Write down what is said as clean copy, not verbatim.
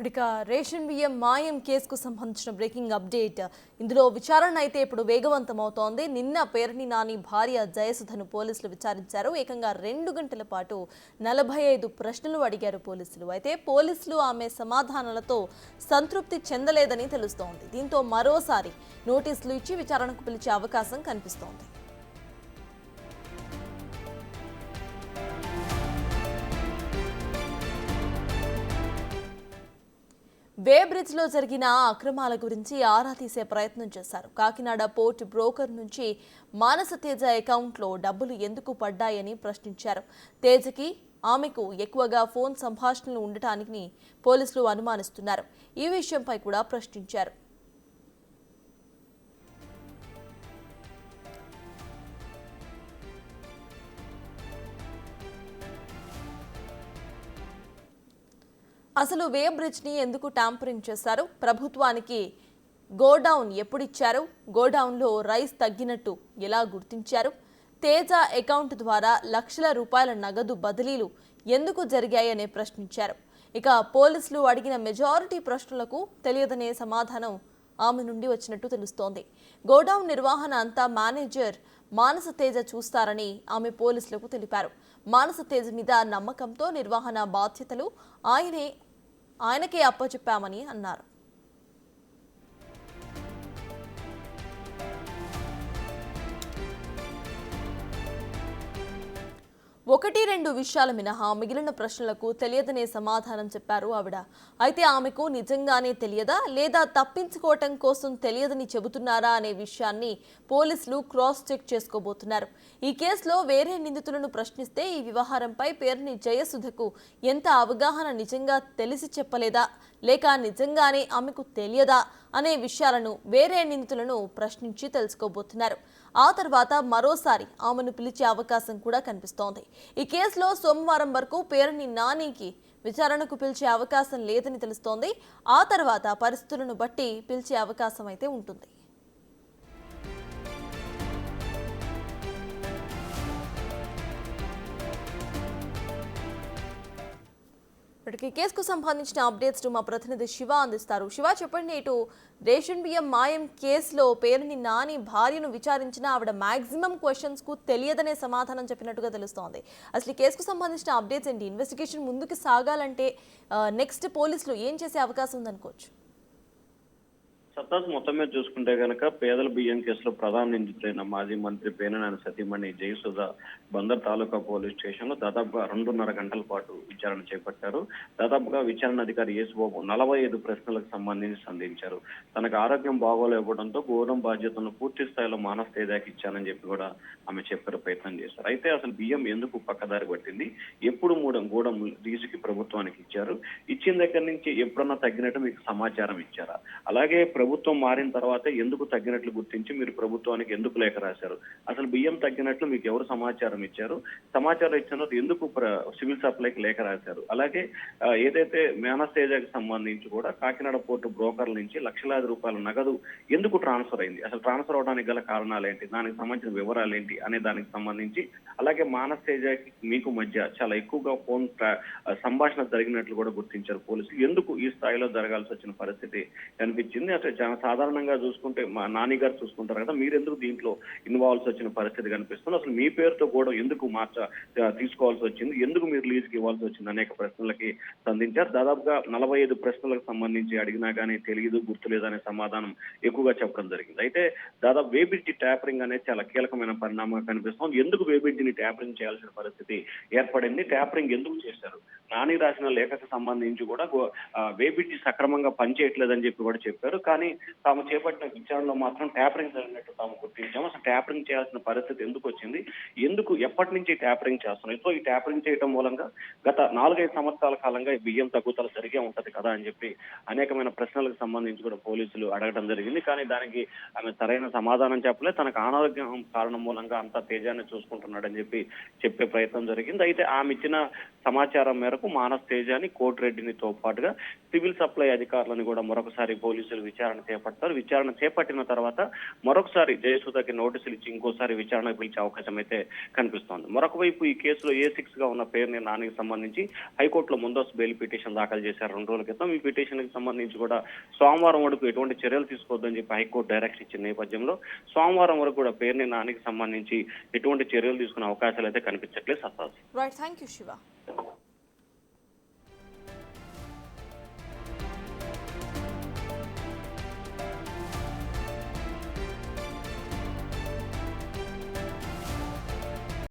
ఇక రేషన్ బియ్యం మాయం కేసుకు సంబంధించిన బ్రేకింగ్ అప్డేట్. ఇందులో విచారణ అయితే ఇప్పుడు వేగవంతం అవుతోంది. నిన్న పేర్ని నాని భార్య జయసుధను పోలీసులు విచారించారు. ఏకంగా 2 గంటల పాటు 45 ప్రశ్నలు అడిగారు పోలీసులు. అయితే పోలీసులు ఆమె సమాధానాలతో సంతృప్తి చెందలేదని తెలుస్తోంది. దీంతో మరోసారి నోటీసులు ఇచ్చి విచారణకు పిలిచే అవకాశం కనిపిస్తోంది. వే బ్రిడ్జ్ లో జరిగిన అక్రమాల గురించి ఆరా తీసే ప్రయత్నం చేశారు. కాకినాడ పోర్ట్ బ్రోకర్ నుంచి మానస తేజ అకౌంట్లో డబ్బులు ఎందుకు పడ్డాయని ప్రశ్నించారు. తేజకి ఆమెకు ఎక్కువగా ఫోన్ సంభాషణలు ఉండటానికి పోలీసులు అనుమానిస్తున్నారు. ఈ విషయంపై కూడా ప్రశ్నించారు. అసలు వే బ్రిడ్జ్ ని ఎందుకు ట్యాంపరింగ్ చేశారు? ప్రభుత్వానికి గోడౌన్ ఎప్పుడిచ్చారు? గోడౌన్లో రైస్ తగ్గినట్టు ఎలా గుర్తించారు? తేజ అకౌంట్ ద్వారా లక్షల రూపాయల నగదు బదిలీలు ఎందుకు జరిగాయని ప్రశ్నించారు. ఇక పోలీసులు అడిగిన మెజారిటీ ప్రశ్నలకు తెలియదనే సమాధానం ఆమె నుండి వచ్చినట్టు తెలుస్తోంది. గోడౌన్ నిర్వహణ అంతా మేనేజర్ మానస తేజ చూస్తారని ఆమె పోలీసులకు తెలిపారు. మానస తేజ మీద నమ్మకంతో నిర్వహణ బాధ్యతలు ఆయనకే అప్పచెప్పామని అన్నారు. 1-2 విషయాల మినహా మిగిలిన ప్రశ్నలకు తెలియదనే సమాధానం చెప్పారు ఆవిడ. అయితే ఆమెకు నిజంగానే తెలియదా లేదా తప్పించుకోవటం కోసం తెలియదని చెబుతున్నారా అనే విషయాన్ని పోలీసులు క్రాస్ చెక్ చేసుకోబోతున్నారు. ఈ కేసులో వేరే నిందితులను ప్రశ్నిస్తే ఈ వ్యవహారంపై పేర్ని జయసుధకు ఎంత అవగాహన నిజంగా తెలిసి చెప్పలేదా లేక నిజంగానే ఆమెకు తెలియదా అనే విషయాలను వేరే నిందితులను ప్రశ్నించి తెలుసుకోబోతున్నారు. ఆ తర్వాత మరోసారి ఆమెను పిలిచే అవకాశం కూడా కనిపిస్తోంది. ఈ కేసులో సోమవారం వరకు పేర్ని నానికి విచారణకు పిలిచే అవకాశం లేదని తెలుస్తోంది. ఆ తర్వాత పరిస్థితులను బట్టి పిలిచే అవకాశం అయితే ఉంటుంది. ఇప్పటికీ కేసుకు సంబంధించిన అప్డేట్స్ మా ప్రతినిధి శివ అందిస్తారు. శివ, చెప్పండి. ఇటు రేషన్ బియ్యం మాయం కేసులో పేరుని నాని భార్యను విచారించిన ఆవిడ మాక్సిమం క్వశ్చన్స్ కు తెలియదనే సమాధానం చెప్పినట్టుగా తెలుస్తోంది. అసలు ఈ కేసుకు సంబంధించిన అప్డేట్స్ ఏంటి? ఇన్వెస్టిగేషన్ ముందుకు సాగాలంటే నెక్స్ట్ పోలీసులు ఏం చేసే అవకాశం ఉందనుకోవచ్చు? సత్తాస్ మొత్తం మీద చూసుకుంటే కనుక పేదల బియ్యం కేసులో ప్రధాన నిందితులైన మాజీ మంత్రి పేర్ని సతీమణి జయసుధ బందర్ తాలూకా పోలీస్ స్టేషన్ లో దాదాపుగా 2.5 గంటల పాటు విచారణ చేపట్టారు. దాదాపుగా విచారణ అధికారి యేసుబాబు 45 ప్రశ్నలకు సంబంధించి సంధించారు. తనకు ఆరోగ్యం బాగోలేకపోవడంతో గోడం బాధ్యతలను పూర్తి స్థాయిలో మానస తేజాకి ఇచ్చానని చెప్పి కూడా ఆమె చెప్పే ప్రయత్నం చేశారు. అయితే అసలు బియ్యం ఎందుకు పక్కదారి పట్టింది, ఎప్పుడు గోడం లీజుకి ప్రభుత్వానికి ఇచ్చారు, ఇచ్చిన దగ్గర నుంచి ఎప్పుడన్నా తగ్గినట్టు మీకు సమాచారం ఇచ్చారా, అలాగే ప్రభుత్వం మారిన తర్వాత ఎందుకు తగ్గినట్లు గుర్తించి మీరు ప్రభుత్వానికి ఎందుకు లేఖ రాశారు, అసలు బియ్యం తగ్గినట్లు మీకు ఎవరు సమాచారం ఇచ్చారు, సమాచారం ఇచ్చిన ఎందుకు సివిల్ సప్లైకి లేఖ రాశారు, అలాగే ఏదైతే మానస తేజకి సంబంధించి కూడా కాకినాడ పోర్టు బ్రోకర్ల నుంచి లక్షలాది రూపాయల నగదు ఎందుకు ట్రాన్స్ఫర్ అయింది, అసలు ట్రాన్స్ఫర్ అవడానికి గల కారణాలు ఏంటి, దానికి సంబంధించిన వివరాలు ఏంటి అనే దానికి సంబంధించి, అలాగే మానస తేజకి మీకు మధ్య చాలా ఎక్కువగా ఫోన్ సంభాషణ జరిగినట్లు కూడా గుర్తించారు పోలీసులు. ఎందుకు ఈ స్థాయిలో జరగాల్సి వచ్చిన పరిస్థితి కనిపించింది. అసలు చాలా సాధారణంగా చూసుకుంటే మా నాని గారు చూసుకుంటారు కదా, మీరెందుకు దీంట్లో ఇన్వాల్వ్స్ వచ్చిన పరిస్థితి కనిపిస్తుంది, అసలు మీ పేరుతో కూడా ఎందుకు తీసుకోవాల్సి వచ్చింది, ఎందుకు మీరు లీజుకి ఇవ్వాల్సి వచ్చింది అనేక ప్రశ్నలకి సంధించారు. దాదాపుగా 45 ప్రశ్నలకు సంబంధించి అడిగినా కానీ తెలియదు, గుర్తులేదు అనే సమాధానం ఎక్కువగా చెప్పడం జరిగింది. అయితే దాదాపు వేబిడ్జి ట్యాపరింగ్ అనేది చాలా కీలకమైన పరిణామంగా కనిపిస్తుంది. ఎందుకు వేబిడ్జిని ట్యాపరింగ్ చేయాల్సిన పరిస్థితి ఏర్పడింది, ట్యాపరింగ్ ఎందుకు చేశారు, నాని రాసిన లేఖకు సంబంధించి కూడా వేబిడ్జి సక్రమంగా పనిచేయట్లేదని చెప్పి కూడా చెప్పారు. కానీ తాము చేపట్టిన విచారణలో మాత్రం ట్యాపరింగ్ జరిగినట్టు తాము గుర్తించాము. అసలు ట్యాపరింగ్ చేయాల్సిన పరిస్థితి ఎందుకు వచ్చింది, ఎప్పటి నుంచి ట్యాపరింగ్ చేస్తున్నాయి, సో ఈ ట్యాపరింగ్ చేయడం మూలంగా గత 4-5 సంవత్సరాల కాలంగా ఈ బియ్యం తగ్గుదల జరిగే ఉంటది కదా అని చెప్పి అనేకమైన ప్రశ్నలకు సంబంధించి కూడా పోలీసులు అడగడం జరిగింది. కానీ దానికి ఆమె సరైన సమాధానం చెప్పలేదు. తనకు అనారోగ్యం కారణం మూలంగా అంతా తేజాన్ని చూసుకుంటున్నాడని చెప్పి చెప్పే ప్రయత్నం జరిగింది. అయితే ఆమె ఇచ్చిన సమాచారం మేరకు మానస్ తేజాని కోటిరెడ్డినితో పాటుగా సివిల్ సప్లై అధికారులను కూడా మరొకసారి పోలీసులు విచారణ చేపడతారు. విచారణ చేపట్టిన తర్వాత మరొకసారి జయసుధకి నోటీసులు ఇచ్చి ఇంకోసారి విచారణ పిలిచే అవకాశం అయితే కనిపిస్తోంది. మరొక వైపు ఈ కేసులో A6 గా ఉన్న పేరుని నానికి సంబంధించి హైకోర్టులో ముందస్తు బెయిల్ పిటిషన్ దాఖలు చేశారు 2 రోజుల క్రితం. ఈ పిటిషన్ కి సంబంధించి కూడా సోమవారం వరకు ఎటువంటి చర్యలు తీసుకోవద్దని చెప్పి హైకోర్టు డైరెక్షన్ ఇచ్చిన నేపథ్యంలో సోమవారం వరకు కూడా పేరుని నానికి సంబంధించి ఎటువంటి చర్యలు తీసుకునే అవకాశాలు అయితే కనిపించట్లేదు. సత్తాజ్. Right, thank you Shiva.